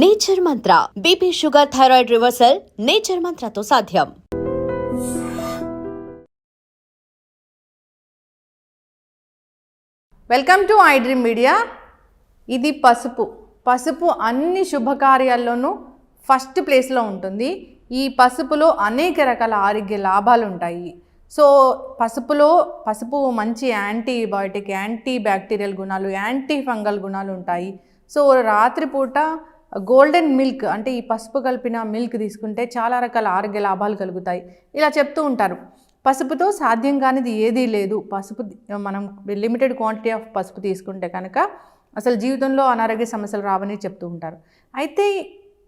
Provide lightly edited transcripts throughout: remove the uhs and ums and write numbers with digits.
Nature Mantra BP sugar thyroid reversal Nature మంత్రతో సాధ్యం. Welcome to I Dream Media. ఇది పసుపు అన్ని శుభకార్యాల్లోనూ ఫస్ట్ ప్లేస్లో ఉంటుంది. ఈ పసుపులో అనేక రకాల ఆరోగ్య లాభాలు ఉంటాయి. సో పసుపు మంచి యాంటీబయాటిక్, యాంటీ బ్యాక్టీరియల్ గుణాలు, యాంటీ ఫంగల్ గుణాలు ఉంటాయి. సో రాత్రిపూట గోల్డెన్ మిల్క్ అంటే ఈ పసుపు కలిపిన మిల్క్ తీసుకుంటే చాలా రకాల ఆరోగ్య లాభాలు కలుగుతాయి. ఇలా చెప్తూ ఉంటారు. పసుపుతో సాధ్యం కానిది ఏదీ లేదు. మనం లిమిటెడ్ క్వాంటిటీ ఆఫ్ పసుపు తీసుకుంటే కనుక అసలు జీవితంలో అనారోగ్య సమస్యలు రావని చెప్తూ ఉంటారు. అయితే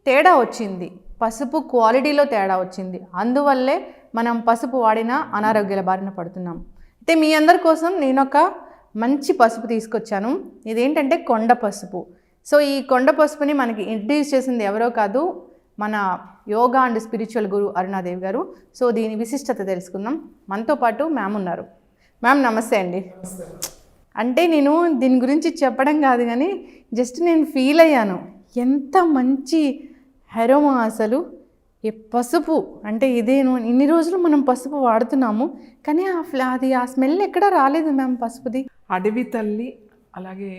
తేడా వచ్చింది, పసుపు క్వాలిటీలో తేడా వచ్చింది. అందువల్లే మనం పసుపు వాడినా అనారోగ్యాల బారిన పడుతున్నాం. అయితే మీ అందరి కోసం నేను ఒక మంచి పసుపు తీసుకొచ్చాను. ఇదేంటంటే కొండ పసుపు. సో ఈ కొండ పసుపుని మనకి ఇంట్రడ్యూస్ చేసింది ఎవరో కాదు, మన యోగా అండ్ స్పిరిచువల్ గురు అరుణాదేవి గారు. సో దీని విశిష్టత తెలుసుకుందాం. మనతో పాటు మ్యామ్ ఉన్నారు. మ్యామ్ నమస్తే అండి. అంటే నేను దీని గురించి చెప్పడం కాదు కానీ జస్ట్ నేను ఫీల్ అయ్యాను, ఎంత మంచి హెరోమా అసలు. ఈ పసుపు అంటే ఇదేను, ఇన్ని రోజులు మనం పసుపు వాడుతున్నాము కానీ ఆ స్మెల్ ఎక్కడా రాలేదు మ్యామ్ పసుపుది. అడవి తల్లి అలాగే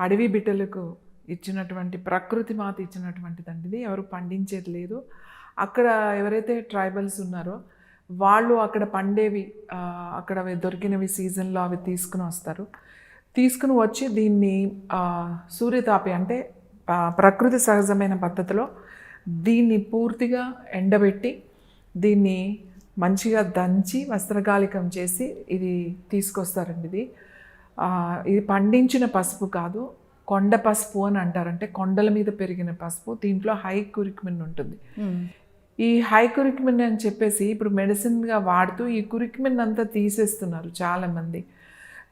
అడవి బిడ్డలకు ఇచ్చినటువంటి ప్రకృతి మాత ఇచ్చినటువంటిదండి. ఇది ఎవరు పండించేది లేదు. అక్కడ ఎవరైతే ట్రైబల్స్ ఉన్నారో వాళ్ళు అక్కడ పండేవి, అక్కడ దొరికినవి సీజన్లో అవి తీసుకుని వచ్చి దీన్ని సూర్యతాపి అంటే ప్రకృతి సహజమైన పద్ధతిలో దీన్ని పూర్తిగా ఎండబెట్టి దీన్ని మంచిగా దంచి వస్త్రగాలికం చేసి ఇది తీసుకొస్తారండి. ఇది పండించిన పసుపు కాదు, కొండ పసుపు అని అంటారు. అంటే కొండల మీద పెరిగిన పసుపు. దీంట్లో హై కురిక్మిన్ ఉంటుంది. ఈ హై కురిక్మిన్ అని చెప్పేసి ఇప్పుడు మెడిసిన్గా వాడుతూ ఈ కురిక్మిన్ అంతా తీసేస్తున్నారు చాలామంది.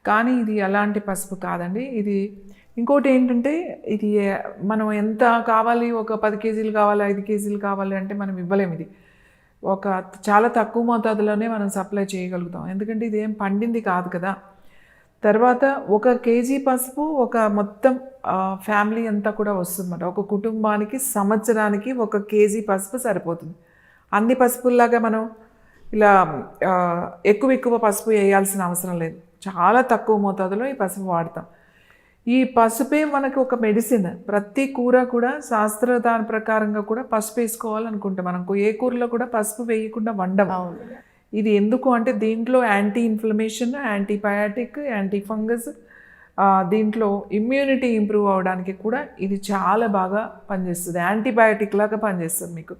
కానీ ఇది అలాంటి పసుపు కాదండి. ఇది ఇంకోటి ఏంటంటే ఇది మనం ఎంత కావాలి, ఒక 10 కేజీలు కావాలి, 5 కేజీలు కావాలి అంటే మనం ఇవ్వలేము. ఇది చాలా తక్కువ మోతాదులోనే మనం సప్లై చేయగలుగుతాం. ఎందుకంటే ఇది ఏం పండింది కాదు కదా. తర్వాత 1 కేజీ పసుపు ఒక మొత్తం ఫ్యామిలీ అంతా కూడా వస్తుందన్నమాట. ఒక కుటుంబానికి సంవత్సరానికి 1 కేజీ పసుపు సరిపోతుంది. అన్ని పసుపుల్లాగా మనం ఇలా ఎక్కువ పసుపు వేయాల్సిన అవసరం లేదు. చాలా తక్కువ మోతాదులో ఈ పసుపు వాడతాం. ఈ పసుపే మనకు ఒక మెడిసిన్. ప్రతి కూర కూడా శాస్త్రదాని ప్రకారంగా కూడా పసుపు వేసుకోవాలనుకుంటాం. మనకు ఏ కూరలో కూడా పసుపు వేయకుండా వండం. ఇది ఎందుకు అంటే దీంట్లో anti inflammation, antibiotic, anti fungus, దీంట్లో ఇమ్యూనిటీ ఇంప్రూవ్ అవ్వడానికి కూడా ఇది చాలా బాగా పనిచేస్తుంది. యాంటీబయాటిక్ లాగా పనిచేస్తుంది. మీకు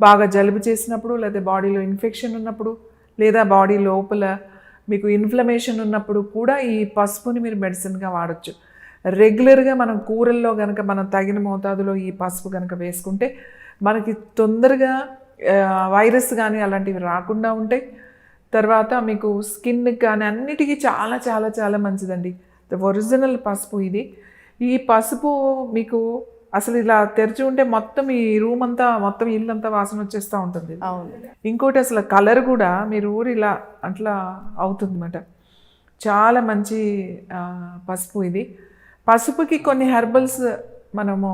బాగా జలుబు చేసినప్పుడు, లేదా బాడీలో ఇన్ఫెక్షన్ ఉన్నప్పుడు, లేదా బాడీ లోపల మీకు ఇన్ఫ్లమేషన్ ఉన్నప్పుడు కూడా ఈ పసుపుని మీరు మెడిసిన్గా వాడచ్చు. రెగ్యులర్గా మనం కూరల్లో కనుక మనం తగిన మోతాదులో ఈ పసుపు కనుక వేసుకుంటే మనకి తొందరగా వైరస్ కానీ అలాంటివి రాకుండా ఉంటాయి. తర్వాత మీకు స్కిన్కి కానీ అన్నిటికీ చాలా చాలా చాలా మంచిదండి. ఒరిజినల్ పసుపు ఇది. ఈ పసుపు మీకు అసలు ఇలా తెరిచి ఉంటే మొత్తం ఈ రూమ్ అంతా, మొత్తం ఇల్లంతా వాసన వచ్చేస్తూ ఉంటుంది. ఇంకోటి అసలు కలర్ కూడా మీరు ఇలా అట్లా అవుతుంది అన్నమాట. చాలా మంచి పసుపు ఇది. పసుపుకి కొన్ని హెర్బల్స్ మనము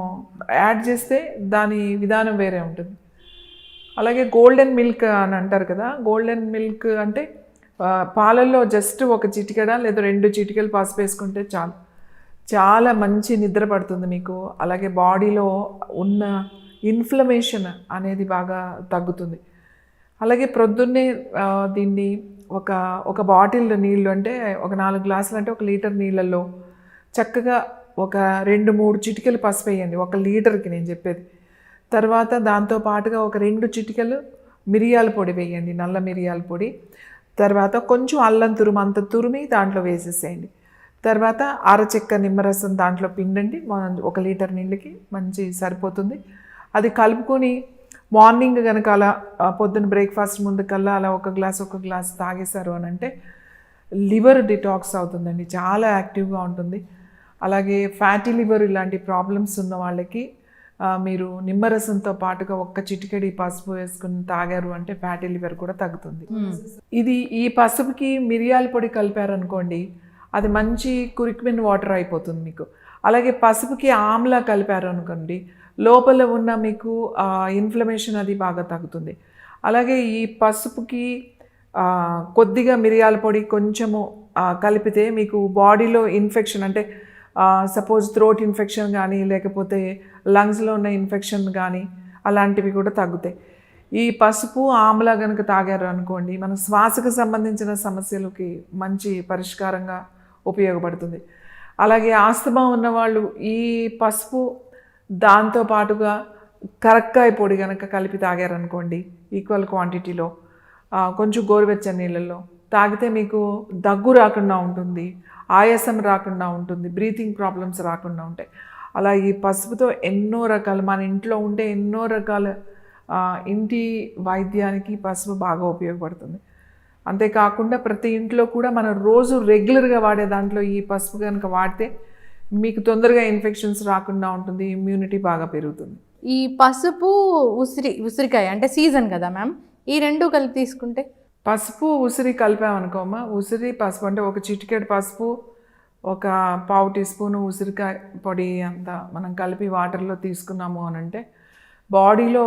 యాడ్ చేస్తే దాని విధానం వేరే ఉంటుంది. అలాగే గోల్డెన్ మిల్క్ అని అంటారు కదా. గోల్డెన్ మిల్క్ అంటే పాలల్లో జస్ట్ 1 చిటికెడ లేదా 2 చిటికెలు పసుపు వేసుకుంటే చాలు, చాలా మంచి నిద్ర పడుతుంది మీకు. అలాగే బాడీలో ఉన్న ఇన్ఫ్లమేషన్ అనేది బాగా తగ్గుతుంది. అలాగే ప్రొద్దున్నే దీన్ని ఒక బాటిల్ నీళ్ళు అంటే ఒక 4 గ్లాసులు అంటే 1 లీటర్ నీళ్ళల్లో చక్కగా ఒక 2-3 చిటికెలు పసుపు వేయండి 1 లీటర్కి నేను చెప్పేది. తర్వాత దాంతో పాటుగా ఒక 2 చిటికెలు మిరియాల పొడి వేయండి, నల్ల మిరియాల పొడి. తర్వాత కొంచెం అల్లం అంత తురిమి దాంట్లో వేసేసేయండి. తర్వాత అరచెక్క నిమ్మరసం దాంట్లో పిండండి. 1 లీటర్ నీళ్ళకి మంచి సరిపోతుంది. అది కలుపుకొని మార్నింగ్ కనుక అలా పొద్దున్న బ్రేక్ఫాస్ట్ ముందుకల్లా అలా 1 గ్లాస్ తాగేశారు అని అంటే లివర్ డిటాక్స్ అవుతుందండి, చాలా యాక్టివ్గా ఉంటుంది. అలాగే ఫ్యాటీ లివర్ ఇలాంటి ప్రాబ్లమ్స్ ఉన్న వాళ్ళకి మీరు నిమ్మరసంతో పాటుగా 1 చిటికెడి పసుపు వేసుకుని తాగారు అంటే ఫ్యాటీ లివర్ కూడా తగ్గుతుంది. ఈ పసుపుకి మిరియాల పొడి కలిపారనుకోండి, అది మంచి కురిక్మిన్ వాటర్ అయిపోతుంది మీకు. అలాగే పసుపుకి ఆమ్లా కలిపారు అనుకోండి, లోపల ఉన్న మీకు ఇన్ఫ్లమేషన్ అది బాగా తగ్గుతుంది. అలాగే ఈ పసుపుకి కొద్దిగా మిరియాల పొడి కొంచెము కలిపితే మీకు బాడీలో ఇన్ఫెక్షన్ అంటే సపోజ్ థ్రోట్ ఇన్ఫెక్షన్ కానీ లేకపోతే లంగ్స్లో ఉన్న ఇన్ఫెక్షన్ కానీ అలాంటివి కూడా తగ్గుతాయి. ఈ పసుపు ఆమ్లా కనుక తాగారు అనుకోండి, మన శ్వాసకు సంబంధించిన సమస్యలకి మంచి పరిష్కారంగా ఉపయోగపడుతుంది. అలాగే ఆస్తమా ఉన్నవాళ్ళు ఈ పసుపు దాంతో పాటుగా కరక్కాయ పొడి కనుక కలిపి తాగారనుకోండి ఈక్వల్ క్వాంటిటీలో కొంచెం గోరువెచ్చని నీళ్ళల్లో తాగితే మీకు దగ్గు రాకుండా ఉంటుంది, ఆయాసం రాకుండా ఉంటుంది, బ్రీతింగ్ ప్రాబ్లమ్స్ రాకుండా ఉంటాయి. అలా ఈ పసుపుతో ఎన్నో రకాల మన ఇంట్లో ఉండే ఎన్నో రకాల ఇంటి వైద్యానికి పసుపు బాగా ఉపయోగపడుతుంది. అంతేకాకుండా ప్రతి ఇంట్లో కూడా మనం రోజు రెగ్యులర్గా వాడే దాంట్లో ఈ పసుపు కనుక వాడితే మీకు తొందరగా ఇన్ఫెక్షన్స్ రాకుండా ఉంటుంది, ఇమ్యూనిటీ బాగా పెరుగుతుంది. ఈ పసుపు ఉసిరికాయ అంటే సీజన్ కదా మ్యామ్, ఈ రెండు కలిపి తీసుకుంటే పసుపు ఉసిరి కలిపామనుకోమా, ఉసిరి పసుపు అంటే ఒక చిటికెడు పసుపు ఒక పావు టీ స్పూను ఉసిరికాయ పొడి అంతా మనం కలిపి వాటర్లో తీసుకున్నాము అని అంటే బాడీలో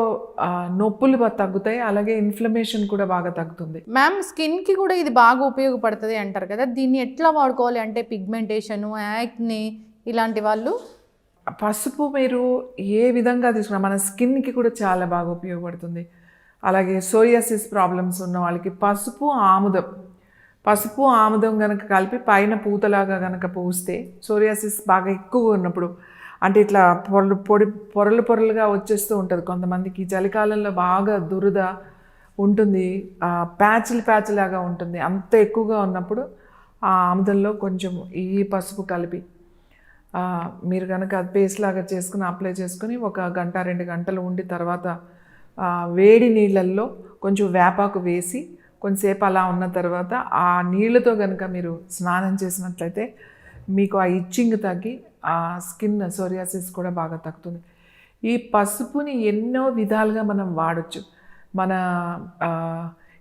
నొప్పులు తగ్గుతాయి, అలాగే ఇన్ఫ్లమేషన్ కూడా బాగా తగ్గుతుంది. మ్యామ్ స్కిన్కి కూడా ఇది బాగా ఉపయోగపడుతుంది అంటారు కదా, దీన్ని ఎట్లా వాడుకోవాలి అంటే పిగ్మెంటేషను, యాక్నే ఇలాంటి వాళ్ళు? పసుపు మీరు ఏ విధంగా తీసుకున్నా మన స్కిన్కి కూడా చాలా బాగా ఉపయోగపడుతుంది. అలాగే సోరియాసిస్ ప్రాబ్లమ్స్ ఉన్న వాళ్ళకి పసుపు ఆముదం కనుక కలిపి పైన పూతలాగా కనుక పూస్తే సోరియాసిస్ బాగా ఎక్కువ ఉన్నప్పుడు అంటే ఇట్లా పొరలుగా వచ్చేస్తూ ఉంటుంది కొంతమందికి. చలికాలంలో బాగా దురద ఉంటుంది, ప్యాచ్ లాగా ఉంటుంది. అంత ఎక్కువగా ఉన్నప్పుడు ఆ ఆముదంలో కొంచెం ఈ పసుపు కలిపి మీరు కనుక అది పేస్ట్ లాగా చేసుకుని అప్లై చేసుకుని 1 గంట 2 గంటలు ఉండి తర్వాత వేడి నీళ్ళల్లో కొంచెం వేపాకు వేసి కొంచెంసేపు అలా ఉన్న తర్వాత ఆ నీళ్ళతో కనుక మీరు స్నానం చేసినట్లయితే మీకు ఆ ఇచ్చింగ్ తగ్గి ఆ స్కిన్ సోరియాసిస్ కూడా బాగా తగ్గుతుంది. ఈ పసుపుని ఎన్నో విధాలుగా మనం వాడచ్చు. మన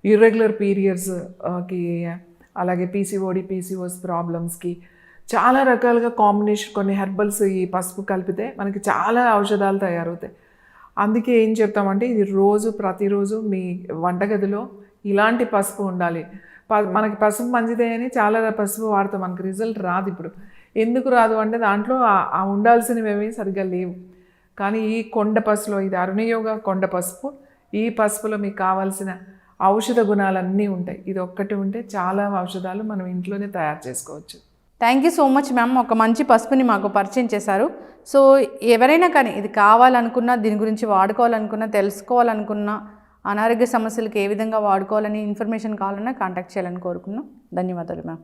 ఇర్రెగ్యులర్ పీరియడ్స్కి అలాగే PCOS ప్రాబ్లమ్స్కి చాలా రకాలుగా కాంబినేషన్ కొన్ని హెర్బల్స్ ఈ పసుపు కలిపితే మనకి చాలా ఔషధాలు తయారవుతాయి. అందుకే ఏం చెప్తామంటే ఇది ప్రతిరోజు మీ వంటగదిలో ఇలాంటి పసుపు ఉండాలి. మనకి పసుపు మంచిదే అని చాలా పసుపు వాడతాం, మనకి రిజల్ట్ రాదు. ఇప్పుడు ఎందుకు రాదు అంటే దాంట్లో ఉండాల్సినవి ఏమీ సరిగ్గా లేవు. కానీ ఈ కొండ పసుపులో ఇది అరుణయోగ కొండ పసుపు, ఈ పసుపులో మీకు కావాల్సిన ఔషధ గుణాలన్నీ ఉంటాయి. ఇది ఒక్కటి ఉంటే చాలా ఔషధాలు మనం ఇంట్లోనే తయారు చేసుకోవచ్చు. Thank you so much ma'am, ఒక మంచి పసుపుని మాకు పరిచయం చేశారు. సో ఎవరైనా కానీ ఇది కావాలనుకున్నా, దీని గురించి వాడుకోవాలనుకున్నా, తెలుసుకోవాలనుకున్నా, అనారోగ్య సమస్యలకు ఏ విధంగా వాడుకోవాలని ఇన్ఫర్మేషన్ కావాలన్నా కాంటాక్ట్ చేయాలని కోరుకున్నాం. ధన్యవాదాలు మ్యామ్.